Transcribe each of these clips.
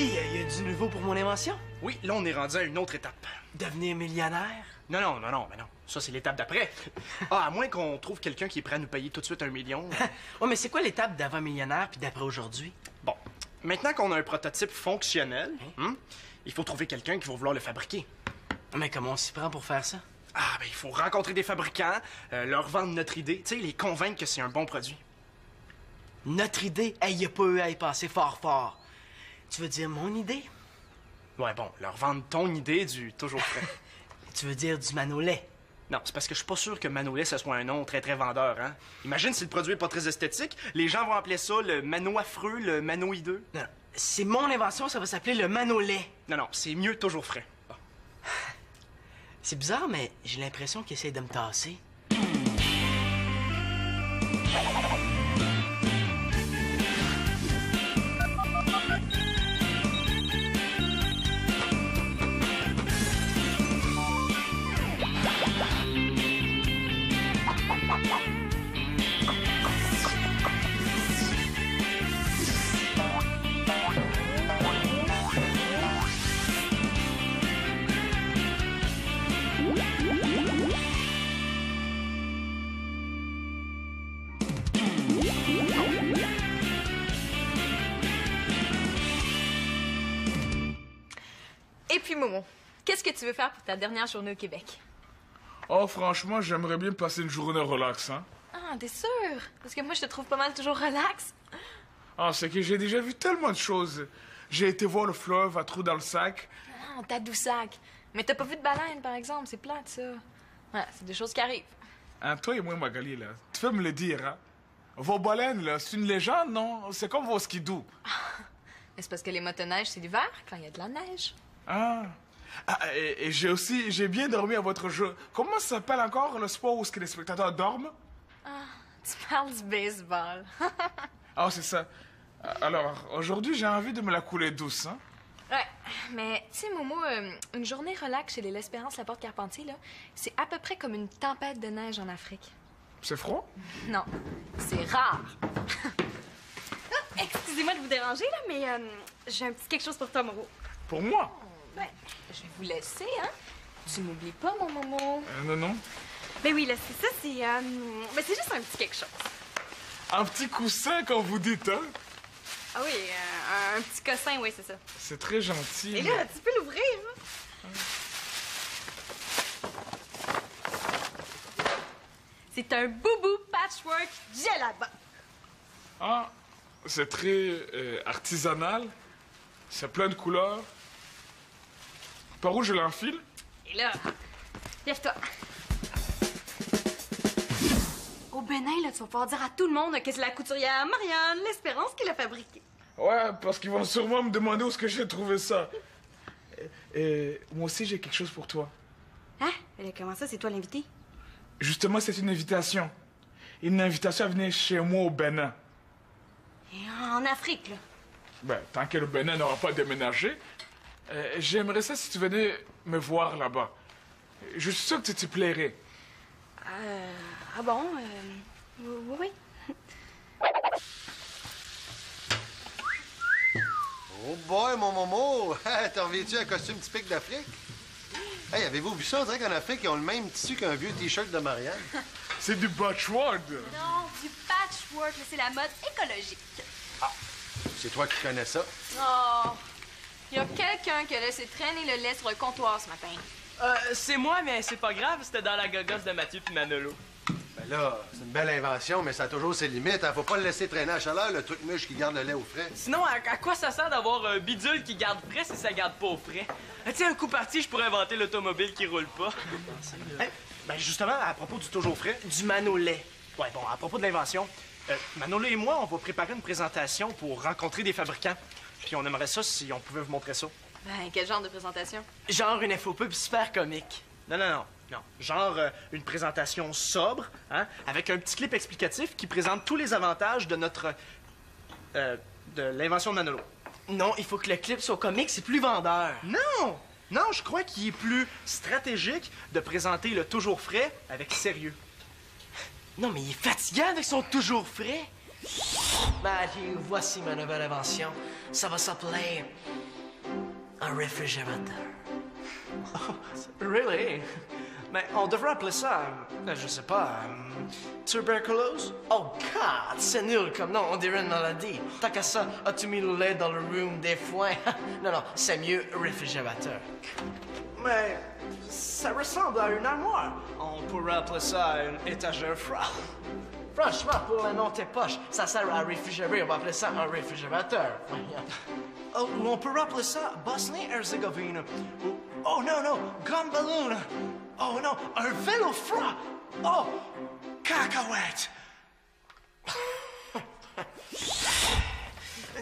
Puis, y a du nouveau pour mon invention? Oui, là, on est rendu à une autre étape. Devenir millionnaire? Non. Ça, c'est l'étape d'après. Ah, à moins qu'on trouve quelqu'un qui est prêt à nous payer tout de suite 1 million. Ouais, mais c'est quoi l'étape d'avant millionnaire puis d'après aujourd'hui? Bon, maintenant qu'on a un prototype fonctionnel, il faut trouver quelqu'un qui va vouloir le fabriquer. Mais comment on s'y prend pour faire ça? Ah, ben, il faut rencontrer des fabricants, leur vendre notre idée, tu sais, les convaincre que c'est un bon produit. Notre idée? Hey, y a pas eu à y passer fort. Tu veux dire mon idée? Ouais, bon, leur vendre ton idée du toujours frais. Tu veux dire du Manolais? Non, c'est parce que je suis pas sûr que Manolais, ce soit un nom très vendeur, hein. Imagine si le produit est pas très esthétique, les gens vont appeler ça le Mano affreux, le Mano hideux. Non, c'est mon invention, ça va s'appeler le Manolais. Non, c'est mieux toujours frais. Bon. C'est bizarre, mais j'ai l'impression qu'il essaie de me tasser. Et puis, Momo, qu'est-ce que tu veux faire pour ta dernière journée au Québec? Oh, franchement, j'aimerais bien passer une journée relax, hein. Ah, t'es sûr? Parce que moi, je te trouve pas mal toujours relax. Ah, c'est que j'ai déjà vu tellement de choses. J'ai été voir le fleuve à Trou-dans-le-Sac. Non, Tadoussac. Mais t'as pas vu de baleine, par exemple, c'est plate, ça. Ouais, c'est des choses qui arrivent. Hein, toi et moi, Magali, là, tu peux me le dire, hein. Vos baleines, là, c'est une légende, non? C'est comme vos skidoo. Mais c'est parce que les motoneiges, c'est l'hiver, quand il y a de la neige. Ah. Et j'ai bien dormi à votre jeu. Comment ça s'appelle encore le sport où les spectateurs dorment? Ah, tu parles du baseball. Ah, c'est ça. Alors, aujourd'hui, j'ai envie de me la couler douce, hein. Ouais, mais tu sais, Momo, une journée relax chez les L'Espérance La Porte Carpentier, là, c'est à peu près comme une tempête de neige en Afrique. C'est froid? Non, c'est rare. Excusez-moi de vous déranger, là, mais j'ai un petit quelque chose pour toi, Momo. Pour moi? Ben, je vais vous laisser, hein. Tu m'oublies pas, mon Momo. Non. Ben oui, là, c'est ça, c'est... Ben, c'est juste un petit quelque chose. Un petit coussin, quand vous dites, hein? Ah oui, un petit cossin, oui, c'est ça. C'est très gentil. Et là, tu peux l'ouvrir, hein? C'est un boubou patchwork Djellaba. Ah, c'est très artisanal. C'est plein de couleurs. Par où je l'enfile? Et là, lève-toi. Au Bénin, là, tu vas pouvoir dire à tout le monde que c'est la couturière Marianne L'Espérance qui l'a fabriqué. Ouais, parce qu'ils vont sûrement me demander où est-ce que j'ai trouvé ça. Et moi aussi, j'ai quelque chose pour toi. Hein? Comment ça, c'est toi l'invité? Justement, c'est une invitation. Une invitation à venir chez moi au Bénin. Et en Afrique, là. Ben, tant que le Bénin n'aura pas déménagé, j'aimerais ça si tu venais me voir là-bas. Je suis sûr que tu t'y plairais. Ah bon? Oui. Oh boy, mon Momo! T'as revêtu un costume typique d'Afrique? Hey, avez-vous vu ça? On dirait qu'en Afrique, ils ont le même tissu qu'un vieux T-shirt de Marianne. C'est du patchwork. Non, du patchwork, mais c'est la mode écologique. Ah, c'est toi qui connais ça? Oh, il y a quelqu'un qui a laissé traîner le lait sur le comptoir ce matin. C'est moi, mais c'est pas grave, c'était dans la gogosse de Mathieu puis Manolo. Ben là, c'est une belle invention, mais ça a toujours ses limites. Hein. Faut pas le laisser traîner à la chaleur, le truc mûche qui garde le lait au frais. Sinon, à quoi ça sert d'avoir un bidule qui garde frais si ça garde pas au frais? Tu sais, un coup parti, je pourrais inventer l'automobile qui roule pas. Ben justement, à propos du toujours frais, Du Manolais. ouais, bon, à propos de l'invention, Manolo et moi, on va préparer une présentation pour rencontrer des fabricants. Puis on aimerait ça si on pouvait vous montrer ça. Ben, quel genre de présentation? Genre une infopub super comique. Non. Genre une présentation sobre, hein, avec un petit clip explicatif qui présente tous les avantages de notre... de l'invention de Manolo. Non, il faut que le clip soit comique, c'est plus vendeur. Non, je crois qu'il est plus stratégique de présenter le toujours frais avec sérieux. Non, mais il est fatigant avec son toujours frais. Mathieu, voici ma nouvelle invention. Ça va s'appeler un réfrigérateur. Really? Mais on devrait appeler ça, je sais pas, tuberculose? Oh, God, c'est nul comme nom, on dirait une maladie. Tant qu'à ça, as-tu mis le lait dans le room des foins? Non, c'est mieux réfrigérateur. Mais ça ressemble à une armoire. On pourrait appeler ça une étagère froide. Franchement, pour le nom de tes poches, ça sert à réfrigérer. On va appeler ça un réfrigérateur. Oh, ou on peut appeler ça Bosnie-Herzégovine. Ou, oh non, Gumballoon. Oh non, un vélo froid. Oh, cacahuète.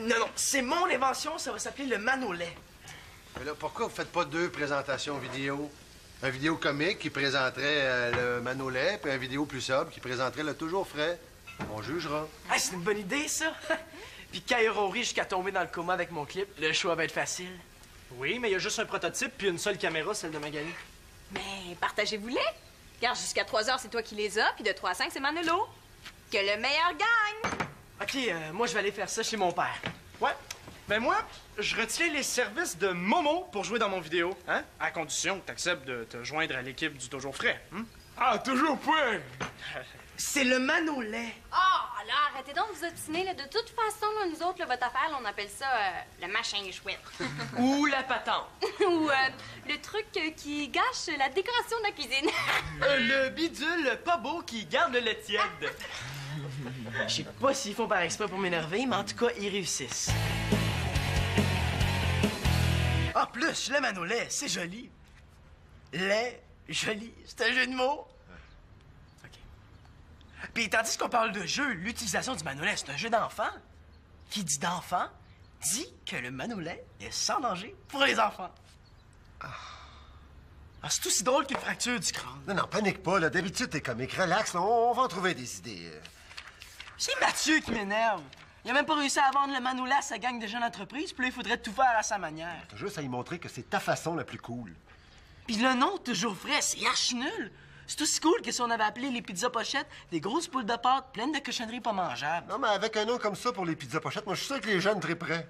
Non, c'est mon invention, ça va s'appeler le manolet. Mais là, pourquoi vous faites pas 2 présentations vidéo? Un vidéo comique qui présenterait le manolet, puis un vidéo plus sobre qui présenterait le toujours frais. On jugera. Hey, c'est une bonne idée, ça. Puis quand ils auront ri jusqu'à tomber dans le coma avec mon clip, le choix va être facile. Oui, mais il y a juste un prototype puis une seule caméra, celle de Magali. Mais partagez-vous-les. Regarde, jusqu'à 3 heures, c'est toi qui les as, puis de 3 à 5, c'est Manolo. Que le meilleur gagne! OK, moi, je vais aller faire ça chez mon père. Ouais. Ben moi, je retiens les services de Momo pour jouer dans mon vidéo, hein? À condition que tu acceptes de te joindre à l'équipe du Toujours Frais. Ah, toujours prêt! C'est le manolet. Oh, là, arrêtez donc de vous obstiner, là. De toute façon, là, nous autres, là, votre affaire, là, on appelle ça le machin chouette. Ou la patente. Ou le truc qui gâche la décoration de la cuisine. Le bidule pas beau qui garde le lait tiède. Je sais pas s'ils font par exprès pour m'énerver, mais en tout cas, ils réussissent. En plus, le manolet, c'est joli. Lait, joli, c'est un jeu de mots. OK. Puis tandis qu'on parle de jeu, l'utilisation du manolet, c'est un jeu d'enfant. Qui dit d'enfant, dit que le manolet est sans danger pour les enfants. Ah, c'est aussi drôle qu'une fracture du crâne. Non, panique pas, là. D'habitude, t'es comique. Relax, là, on va en trouver des idées. C'est Mathieu qui m'énerve. Il a même pas réussi à vendre le manolet à sa gang de jeunes entreprises, puis là, il faudrait tout faire à sa manière. T'as juste à y montrer que c'est ta façon la plus cool. Puis le nom, toujours frais, c'est archi nul. C'est aussi cool que si on avait appelé les pizzas pochettes des grosses poules de pâte pleines de cochonneries pas mangeables. Non, mais avec un nom comme ça pour les pizzas pochettes, moi, je suis sûr que les jeunes triperaient.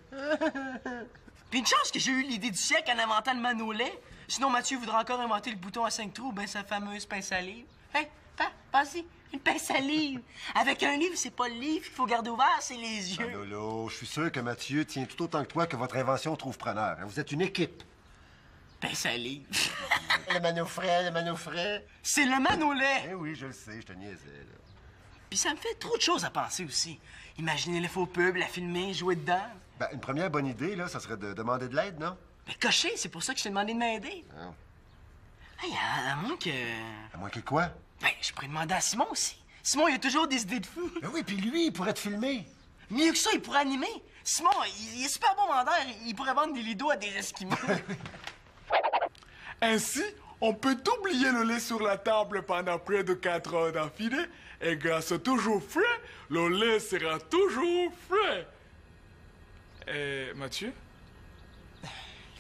Puis une chance que j'ai eu l'idée du siècle en inventant le manolet. Sinon, Mathieu voudra encore inventer le bouton à 5 trous, ben sa fameuse pince à livre. Hey, vas-y, une pince à livre. Avec un livre, c'est pas le livre qu'il faut garder ouvert, c'est les yeux. Lolo, je suis sûr que Mathieu tient tout autant que toi que votre invention trouve preneur. Vous êtes une équipe. Pince à livre. Le mano frais. C'est le manolet. Eh oui, je le sais, je te niaisais, là. Puis ça me fait trop de choses à penser aussi. Imaginer les faux pubs, la filmer, jouer dedans. Ben, une première bonne idée, là, ça serait de demander de l'aide, non? Mais cocher, c'est pour ça que je t'ai demandé de m'aider. Non. Hey, à moins que... À moins que quoi? Ben, je pourrais demander à Simon aussi. Simon, il a toujours des idées de fou. Ben oui, puis lui, il pourrait te filmer. Mieux que ça, il pourrait animer. Simon, il est super bon vendeur. Il pourrait vendre des lidos à des esquimaux. Ainsi, on peut oublier le lait sur la table pendant près de 4 heures d'affilée, et grâce au toujours frais, le lait sera toujours frais. Et Mathieu?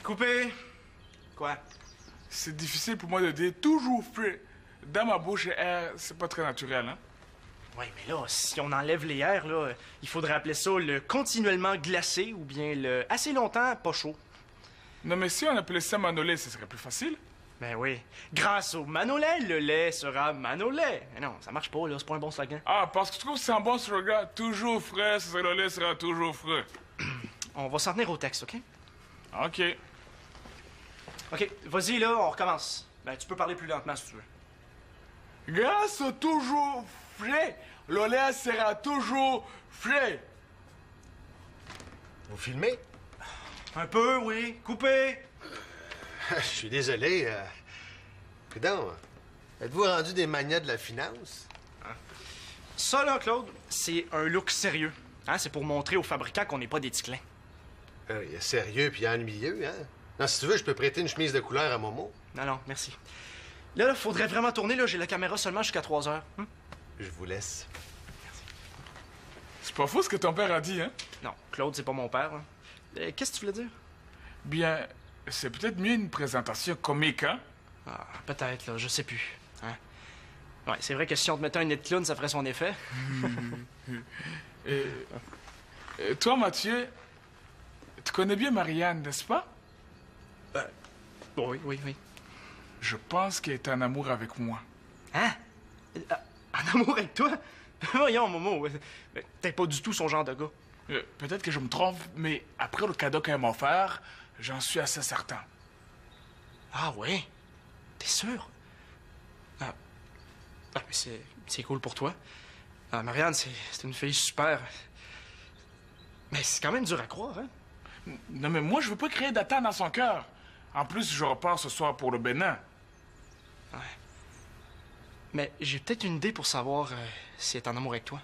Coupé. Quoi? C'est difficile pour moi de dire toujours frais. Dans ma bouche, c'est pas très naturel, hein? Oui, mais là, si on enlève les airs, là, il faudrait appeler ça le continuellement glacé ou bien le assez longtemps pas chaud. Non, mais si on appelait ça manolet, ce serait plus facile. Ben oui. Grâce au manolet, le lait sera manolet. Mais non, ça marche pas, là. C'est pas un bon slogan. Ah, parce que tu trouves que c'est un bon slogan. Toujours frais, le lait sera toujours frais. On va s'en tenir au texte, OK? OK. OK, vas-y, là, on recommence. Ben, tu peux parler plus lentement, si tu veux. Grâce au toujours frais, le lait sera toujours frais. Vous filmez? Un peu, oui. Coupé. Je suis désolé. Coudonc, êtes-vous rendu des manias de la finance? Ça, là, Claude, c'est un look sérieux. Hein? C'est pour montrer aux fabricants qu'on n'est pas des ticlins. Il y a sérieux puis ennuyeux, hein? Non, si tu veux, je peux prêter une chemise de couleur à Momo. Non, merci. Là, faudrait vraiment tourner, là. J'ai la caméra seulement jusqu'à 3 heures. Je vous laisse. C'est pas faux ce que ton père a dit, hein? Non, Claude, c'est pas mon père. Hein. Qu'est-ce que tu voulais dire? Bien, c'est peut-être mieux une présentation comique, hein? Ah, peut-être, là, je sais plus. Hein? Ouais, c'est vrai que si on te mettait un nez de clown, ça ferait son effet. Et toi, Mathieu, tu connais bien Marianne, n'est-ce pas? Oui, oui, oui. Je pense qu'elle est en amour avec moi. Hein? En amour avec toi? Voyons, Momo. T'es pas du tout son genre de gars. Peut-être que je me trompe, mais après le cadeau qu'elle m'a offert, j'en suis assez certain. Ah oui? T'es sûr? Ah, mais c'est cool pour toi. Ah, Marianne, c'est une fille super. Mais c'est quand même dur à croire, hein? Non, mais moi, je veux pas créer d'attente dans son cœur. En plus, je repars ce soir pour le Bénin. Ouais. Mais j'ai peut-être une idée pour savoir si elle est en amour avec toi.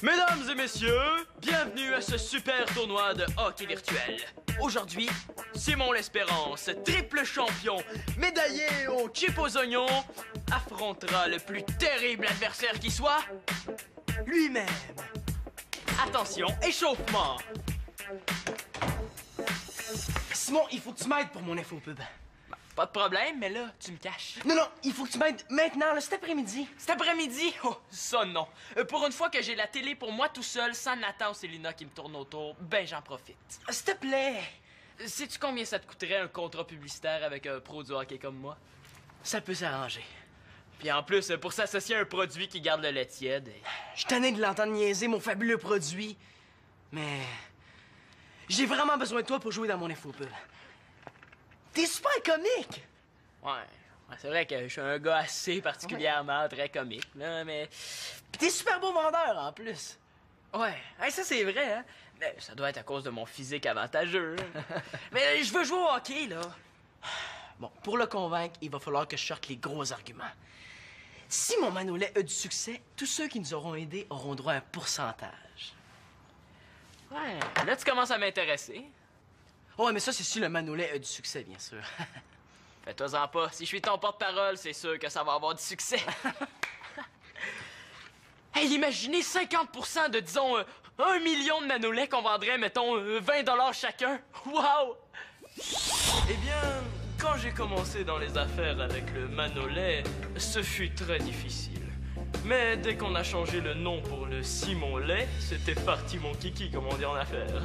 Mesdames et messieurs, bienvenue à ce super tournoi de hockey virtuel. Aujourd'hui, Simon L'Espérance, triple champion, médaillé au chip aux oignons, affrontera le plus terrible adversaire qui soit, lui-même. Attention, échauffement. Simon, il faut que tu m'aides pour mon infopub. Pas de problème, mais là, tu me caches. Non, non, il faut que tu m'aides maintenant, là, cet après-midi. Cet après-midi? Oh, ça non. Pour une fois que j'ai la télé pour moi tout seul, sans Nathan ou Célina qui me tourne autour, ben j'en profite. S'il te plaît. Sais-tu combien ça te coûterait un contrat publicitaire avec un pro du hockey comme moi? Ça peut s'arranger. Puis en plus, pour s'associer à un produit qui garde le lait tiède... Je suis tanné de l'entendre niaiser, mon fabuleux produit. Mais... j'ai vraiment besoin de toi pour jouer dans mon infopub. T'es super comique! Ouais, c'est vrai que je suis un gars assez particulièrement très comique, là, mais... Pis t'es super beau vendeur, en plus. Ouais, ça c'est vrai, hein? Mais ça doit être à cause de mon physique avantageux. Mais je veux jouer au hockey, là. Bon, pour le convaincre, il va falloir que je sorte les gros arguments. Si mon Manolais a du succès, tous ceux qui nous auront aidés auront droit à un pourcentage. Ouais, là tu commences à m'intéresser. Ouais, mais ça, c'est si le Manolais a du succès, bien sûr. Fais-toi-en pas. Si je suis ton porte-parole, c'est sûr que ça va avoir du succès. Hey, imaginez 50% de, disons, 1 million de manolets qu'on vendrait, mettons, 20$ chacun. Wow! Eh bien, quand j'ai commencé dans les affaires avec le manolet, ce fut très difficile. Mais dès qu'on a changé le nom pour le Simon Lait, c'était parti mon kiki, comme on dit en affaires.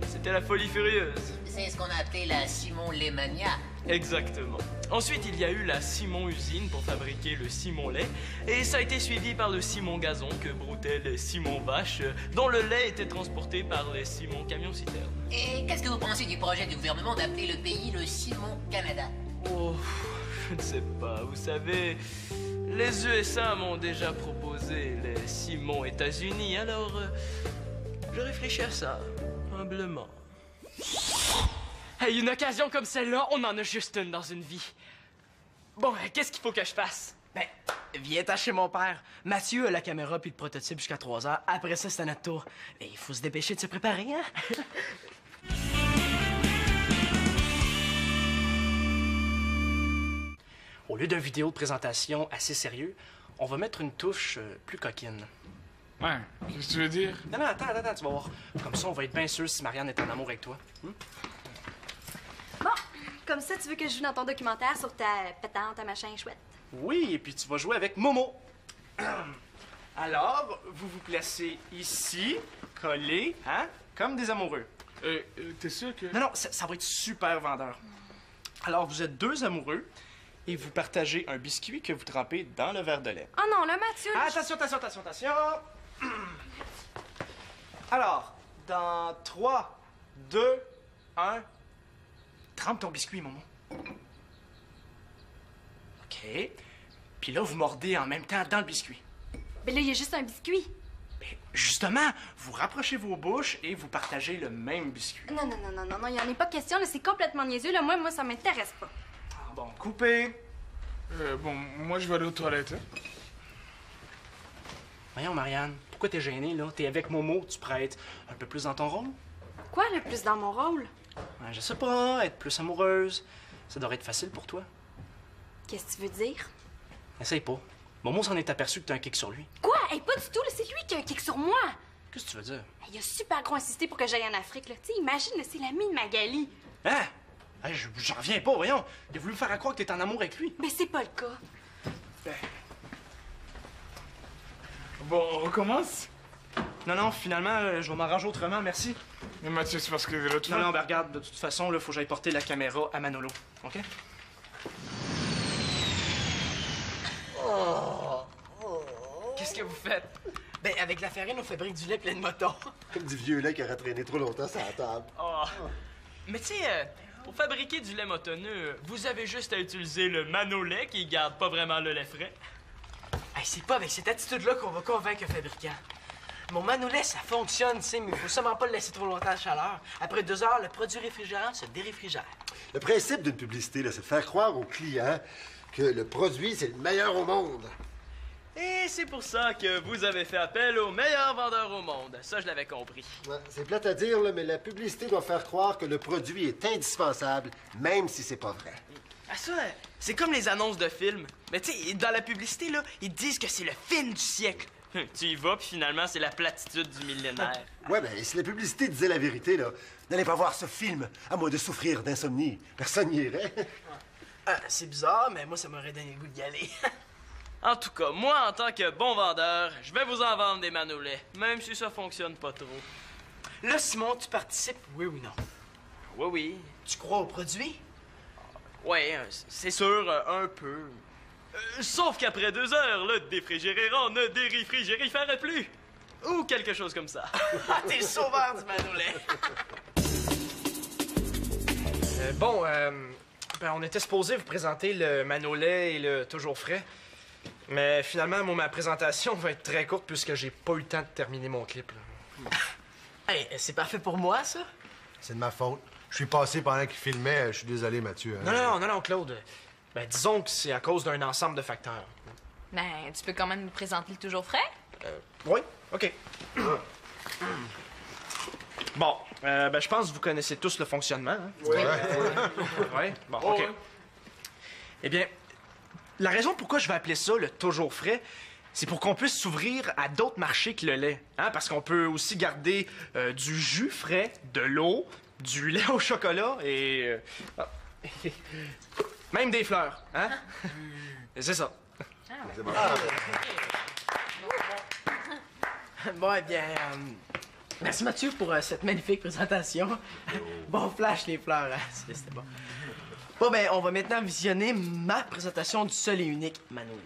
C'était la folie furieuse. C'est ce qu'on a appelé la Simon Lemania. Exactement. Ensuite, il y a eu la Simon Usine pour fabriquer le Simon Lait, et ça a été suivi par le Simon Gazon que broutait le Simon Vache, dont le lait était transporté par les Simon Camions-Citernes. Et qu'est-ce que vous pensez du projet du gouvernement d'appeler le pays le Simon Canada? Oh, je ne sais pas. Vous savez, les USA m'ont déjà proposé les Simon États-Unis, alors je réfléchis à ça, humblement. Hey, une occasion comme celle-là, on en a juste une dans une vie. Bon, qu'est-ce qu'il faut que je fasse? Ben, viens-t'en chez mon père. Mathieu a la caméra puis le prototype jusqu'à 3 heures. Après ça, c'est à notre tour. Mais il faut se dépêcher de se préparer, hein? Au lieu d'une vidéo de présentation assez sérieux, on va mettre une touche plus coquine. Ouais, qu'est-ce que tu veux dire? Non, non, attends, tu vas voir. Comme ça, on va être bien sûr si Marianne est en amour avec toi. Bon, comme ça, tu veux que je joue dans ton documentaire sur ta pétante, ta machin chouette? Oui, et puis tu vas jouer avec Momo. Alors, vous vous placez ici, collés, hein, comme des amoureux. T'es sûr que... Non, non, ça va être super vendeur. Alors, vous êtes deux amoureux et vous partagez un biscuit que vous trempez dans le verre de lait. Oh non, là, Mathieu! Attention. Alors, dans 3, 2, 1, trempe ton biscuit, Momo. OK. Puis là, vous mordez en même temps dans le biscuit. Mais là, il y a juste un biscuit. Ben, justement, vous rapprochez vos bouches et vous partagez le même biscuit. Non, il n'y en a pas question, là, c'est complètement niaiseux, là. Moi, ça m'intéresse pas. Ah, bon, coupez. Bon, moi, je vais aller aux toilettes, hein. Voyons, Marianne, pourquoi t'es gênée, là? T'es avec Momo, tu pourrais être un peu plus dans ton rôle? Quoi, le plus dans mon rôle? Ouais, je sais pas, être plus amoureuse. Ça devrait être facile pour toi. Qu'est-ce que tu veux dire? Essaye pas. Momo s'en est aperçu que t'as un kick sur lui. Quoi? Hey, pas du tout, là, c'est lui qui a un kick sur moi! Qu'est-ce que tu veux dire? Il a super gros insisté pour que j'aille en Afrique, là. Tu sais, imagine, là, c'est l'ami de Magali. Hein? Hey, j'en reviens pas, voyons. Il a voulu me faire croire que t'es en amour avec lui. Mais c'est pas le cas. Bon, on recommence? Non, finalement, je vais m'arranger autrement, merci. Mais Mathieu, c'est parce que l'autre Non, fois... ben regarde, de toute façon, là, faut que j'aille porter la caméra à Manolo, OK? Qu'est-ce que vous faites? Ben, avec la farine, on fabrique du lait plein de motons. Comme du vieux lait qui aurait traîné trop longtemps sur la table. Oh. Mais tu sais, pour fabriquer du lait motonneux, vous avez juste à utiliser le manolait qui garde pas vraiment le lait frais. Hey, c'est pas avec cette attitude-là qu'on va convaincre le fabricant. Mon manolait, ça fonctionne, tu sais, mais il faut seulement pas le laisser trop longtemps à chaleur. Après 2 heures, le produit réfrigérant se déréfrigère. Le principe d'une publicité, là, c'est de faire croire aux clients que le produit, c'est le meilleur au monde. Et c'est pour ça que vous avez fait appel au meilleur vendeur au monde. Ça, je l'avais compris. Ouais, c'est plate à dire, là, mais la publicité doit faire croire que le produit est indispensable, même si c'est pas vrai. Ah ça, c'est comme les annonces de films. Mais tu sais, dans la publicité, là, ils disent que c'est le film du siècle. Tu y vas, puis finalement, c'est la platitude du millénaire. Ouais, ben, si la publicité disait la vérité, là, n'allez pas voir ce film, à moins de souffrir d'insomnie. Personne n'y irait. C'est bizarre, mais moi, ça m'aurait donné le goût d'y aller. En tout cas, moi, en tant que bon vendeur, je vais vous en vendre des manolets, même si ça fonctionne pas trop. Là, Simon, tu participes, oui ou non? Oui, oui. Tu crois au produit? Ouais, c'est sûr, un peu. Sauf qu'après 2 heures, le défrigérant ne déréfrigérifère plus. Ou quelque chose comme ça. Ah, t'es le sauveur du manolait! Ben, on était supposé vous présenter le manolait et le toujours frais. Mais finalement, moi, ma présentation va être très courte puisque j'ai pas eu le temps de terminer mon clip. Là. Hey, c'est parfait pour moi, ça? C'est de ma faute. Je suis passé pendant qu'il filmait. Je suis désolé, Mathieu. Non, Claude. Ben, disons que c'est à cause d'un ensemble de facteurs. Ben, tu peux quand même nous présenter le toujours frais? Oui, OK. Bon, ben, je pense que vous connaissez tous le fonctionnement. Hein? Ouais. Bon, OK. Eh bien, la raison pourquoi je vais appeler ça le toujours frais, c'est pour qu'on puisse s'ouvrir à d'autres marchés que le lait. Hein? Parce qu'on peut aussi garder du jus frais, de l'eau, du lait au chocolat et... même des fleurs. Hein? C'est ça. Bon, eh bien... merci Mathieu pour cette magnifique présentation. Bon flash, les fleurs. Hein? C'était bon. Bon, ben, on va maintenant visionner ma présentation du seul et unique manolait.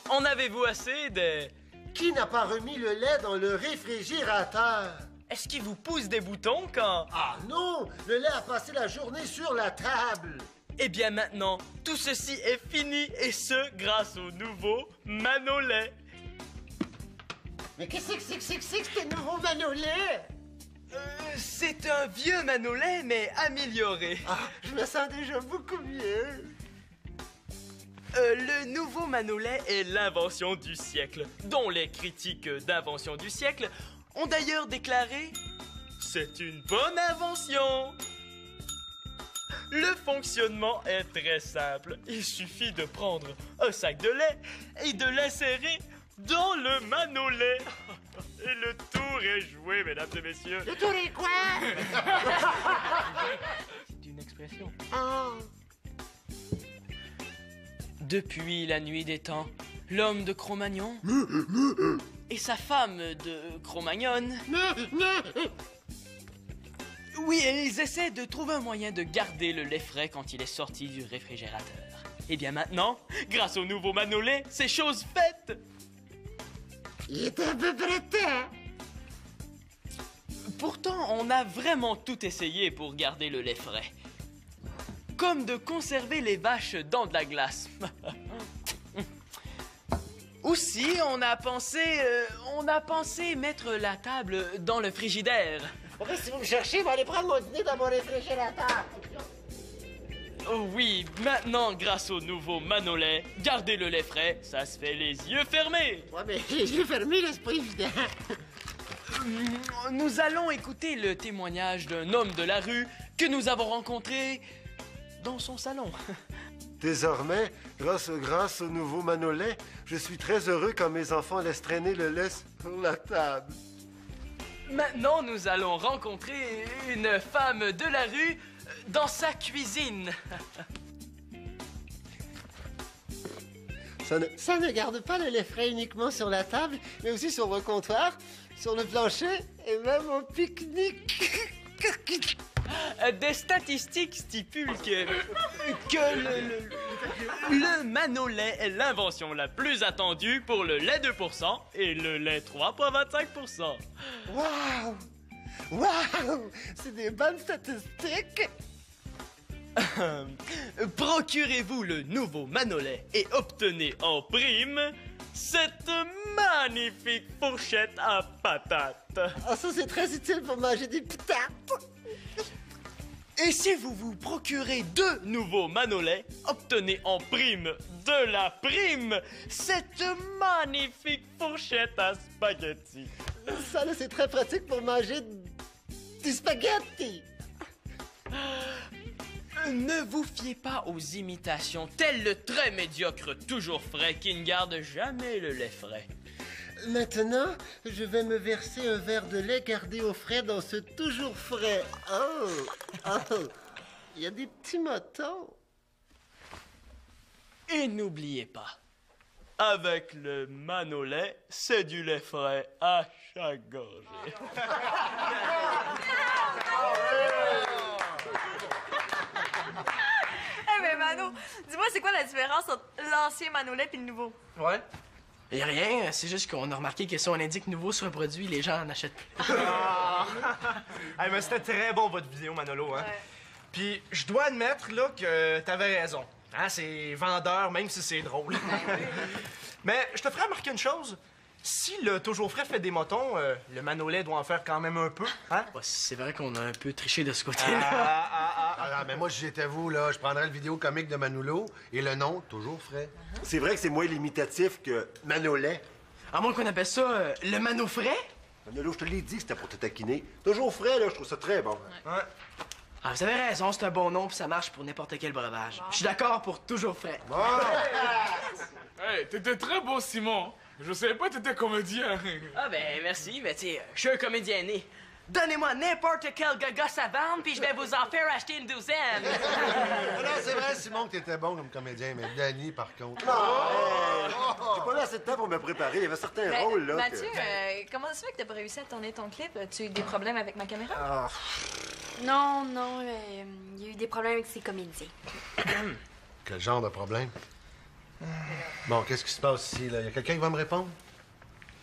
En avez-vous assez de... Qui n'a pas remis le lait dans le réfrigérateur? Est-ce qu'il vous pousse des boutons quand... Ah non! Le lait a passé la journée sur la table! Eh bien maintenant, tout ceci est fini et ce, grâce au nouveau manolait. Mais qu'est-ce que c'est que ce nouveau manolait? C'est un vieux manolait, mais amélioré. Ah, je me sens déjà beaucoup mieux. Le nouveau manolait est l'invention du siècle, dont les critiques d'invention du siècle ont d'ailleurs déclaré « C'est une bonne invention ». Le fonctionnement est très simple. Il suffit de prendre un sac de lait et de l'insérer dans le manolait. Et le tour est joué, mesdames et messieurs. Le tour est quoi? C'est une expression. Oh. Depuis la nuit des temps, l'homme de Cro-Magnon et sa femme de Cro-Magnon... Oui, ils essaient de trouver un moyen de garder le lait frais quand il est sorti du réfrigérateur. Et bien maintenant, grâce au nouveau manolait, c'est chose faite. Il est à peu près temps. Pourtant, on a vraiment tout essayé pour garder le lait frais. Comme de conserver les vaches dans de la glace. Aussi, on a pensé mettre la table dans le frigidaire. Okay, si vous me cherchez, je vais aller prendre mon dîner dans mon réfrigérateur. Oh oui, maintenant, grâce au nouveau manolait, garder le lait frais, ça se fait les yeux fermés. Ouais, mais les yeux fermés, là, c'est pas évident. Nous allons écouter le témoignage d'un homme de la rue que nous avons rencontré dans son salon. Désormais, grâce au nouveau manolait, je suis très heureux quand mes enfants laissent traîner le lait sur la table. Maintenant, nous allons rencontrer une femme de la rue dans sa cuisine. Ça ne garde pas le lait frais uniquement sur la table, mais aussi sur le comptoir, sur le plancher et même au pique-nique. Des statistiques stipulent que le Manolait est l'invention la plus attendue pour le lait 2% et le lait 3,25%. Waouh! Waouh! C'est des bonnes statistiques! Procurez-vous le nouveau Manolait et obtenez en prime cette magnifique fourchette à patates. Ah, ça, c'est très utile pour manger des patates! Et si vous vous procurez 2 nouveaux Manolais, obtenez en prime de la prime cette magnifique fourchette à spaghetti. Ça, là, c'est très pratique pour manger du spaghetti! Ne vous fiez pas aux imitations, tel le très médiocre toujours frais qui ne garde jamais le lait frais. Maintenant, je vais me verser un verre de lait gardé au frais dans ce toujours frais. Oh! Oh! Il y a des petits motons. Et n'oubliez pas, avec le Manolait, c'est du lait frais à chaque gorgée. Eh ben Mano, dis-moi, c'est quoi la différence entre l'ancien Manolait et le nouveau? Ouais. Et rien, c'est juste qu'on a remarqué que si on indique nouveau sur un produit, les gens en achètent plus. Hey, mais c'était très bon, votre vidéo, Manolo, hein? Ouais. Puis, je dois admettre, là, que t'avais raison. Hein, c'est vendeur, même si c'est drôle. Mais je te ferai remarquer une chose. Si le toujours frais fait des motons, le Manolait doit en faire quand même un peu, hein? Bah, c'est vrai qu'on a un peu triché de ce côté-là. Mais moi, si j'étais vous, là, je prendrais le vidéo comique de Manolo et le nom, toujours frais. C'est vrai que c'est moins limitatif que Manolait. À moins qu'on appelle ça le Mano frais? Manolo, je te l'ai dit, c'était pour te taquiner. Toujours frais, là, je trouve ça très bon. Ouais. Ah, vous avez raison, c'est un bon nom, puis ça marche pour n'importe quel breuvage. Je suis d'accord pour toujours frais. Hey, t'étais très beau, Simon. Je savais pas que t'étais comédien. Ah ben merci, mais tu sais, Je suis un comédien né. Donnez-moi n'importe quel gaga à vendre, puis je vais vous en faire acheter une douzaine. Non, c'est vrai, Simon, que t'étais bon comme comédien, mais Danny, par contre. J'ai pas eu assez de temps pour me préparer. Il y avait certains Ben, rôles, là. Mathieu, comment ça se fait que t'as pas réussi à tourner ton clip? As-tu eu des problèmes avec ma caméra? Non, il y a eu des problèmes avec ses comédiens. Quel genre de problème? Bon, qu'est-ce qui se passe ici, là? Y a quelqu'un qui va me répondre?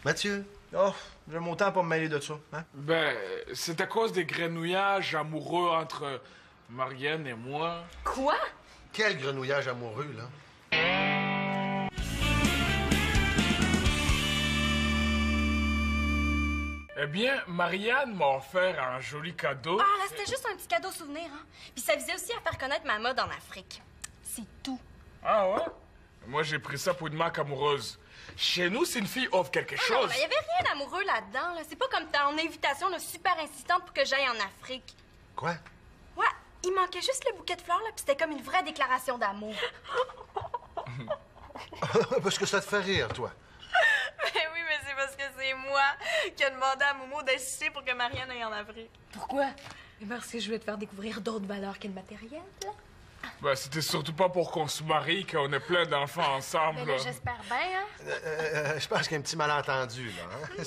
Mathieu? Oh, j'aime autant pas me mêler de ça, hein? Ben, c'est à cause des grenouillages amoureux entre Marianne et moi. Quoi? Quel grenouillage amoureux, là? Eh bien, Marianne m'a offert un joli cadeau. Ah, là, c'était juste un petit cadeau souvenir, hein. Puis ça visait aussi à faire connaître ma mode en Afrique. C'est tout. Ah ouais? Moi, j'ai pris ça pour une marque amoureuse. Chez nous, si une fille offre quelque Non, chose... il y avait rien d'amoureux là-dedans, là. C'est pas comme ton invitation, là, super insistante pour que j'aille en Afrique. Quoi? Ouais, il manquait juste le bouquet de fleurs, là, puis c'était comme une vraie déclaration d'amour. Parce que ça te fait rire, toi. Ben oui, mais c'est parce que c'est moi qui ai demandé à Momo d'insister pour que Marianne aille en Afrique. Pourquoi? Parce que je voulais te faire découvrir d'autres valeurs que le matériel, là. Ben, c'était surtout pas pour qu'on se marie, qu'on ait plein d'enfants ensemble. Mais là, j'espère bien, hein. Je pense qu'il y a un petit malentendu, là. Hein?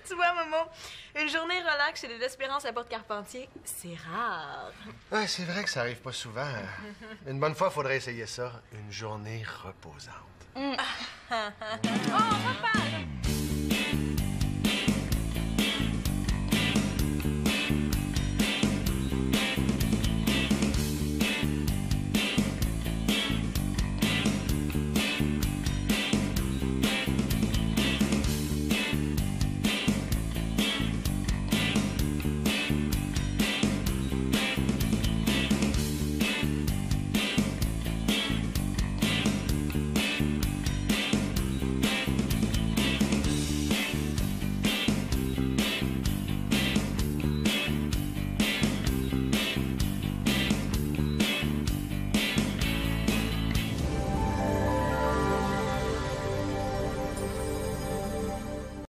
Tu vois, Momo, une journée relax chez les L'Espérance à Porte-Carpentier, c'est rare. Ouais, c'est vrai que ça arrive pas souvent. Une bonne fois, il faudrait essayer ça. Une journée reposante. Oh, papa!